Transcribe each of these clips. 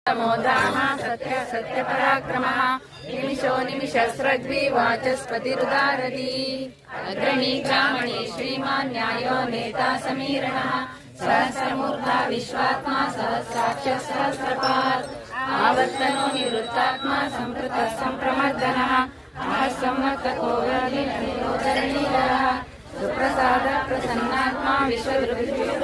मोदाः सत्य सत्यपराक्रमः निमिषो निमिषस्रग्वी वाचस्पतिरुदारति अग्रणी ग्रामणे श्रीमान् न्यायो नेता समीरणः सहस्रमूर्धा विश्वात्मा सहस्राक्षः सहस्रपात् आवर्तनो निवृत्तात्मा सम्पृतः सम्प्रमर्दनः महस्सम्मतको योधरणीधरः सुप्रसाद प्रसन्नात्मा विश्ववृद्धिः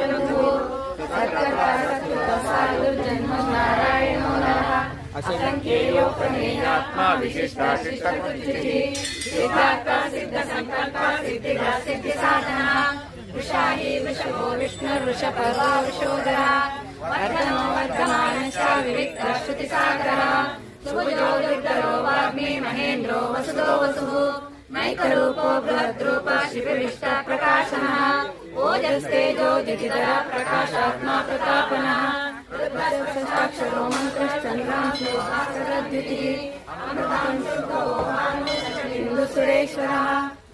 जन्म नारायणो नरः असंख्येयो प्रमेयात्मा विशिष्टाशिष्टबुद्धिः सिद्धार्था सिद्धसंकल्पा सिद्धिदा सिद्धिसाधनः वृषाही वृषभो विष्णुर्वृषपर्वा वृषोदरः वर्धनो वर्धमानश्च विविक्तः श्रुतिसागरः सुभुजो दुर्धरो वाग्मी महेन्द्रो वसुदो वसुः नैकरूपो बृहद्रूप शिवविष्टा प्रकाशनः ओजस्तेजो द्युतिधर प्रकाशात्मा प्रतापनः साक्षरो मन्त्रश्चन्द्रांशोद्युतिः सुरेश्वरः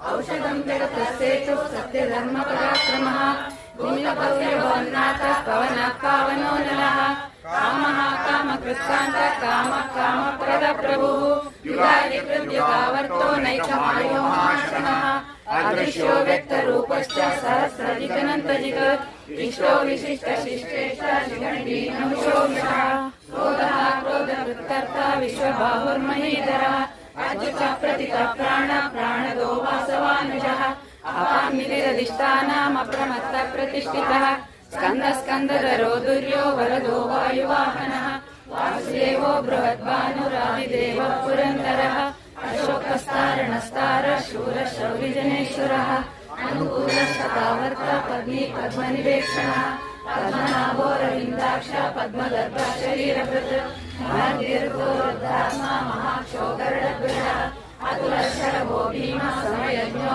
औषधं जगतस्येतुः सत्यधर्मपराक्रमः भूमिकपौर्यभवन्नाथः पवनः पावनो नरः कामः कामकृत्कान्तः कामः कामप्रदप्रभुः युगादिकृत्युगावर्तो नैकमायो महाशनः अदृश्यो व्यक्तरूपश्च सहस्रजिगनन्तजिग विष्टो विशिष्टशिष्टेश्च शिखण्डीनमुषो विषः क्रोधः क्रोधकृत्कर्ता विश्वबाहुर्महीधरः अच्युत प्रतितः प्राण प्राणदो वासवानुजः अपान्निधिरधिष्ठानम् अप्रमत्तः प्रतिष्ठितः स्कन्दस्कन्दधरो दुर्यो वरदो वायुवाहनः वासुदेवो बृहद्भानुरादिदेवः पुरन्दरः अशोकस्तारणस्तारः शूरः शौरिजनेश्वरः अनुकूलशतावर्त पद्मी पद्मनिवेक्षणः पद्मनाभोरविन्दाक्ष पद्मगर्भः शरीरभृत् महादीर्घोरद्धात्मा महाक्षो गरुडध्वजः अतुलशरभो भीमः समयज्ञो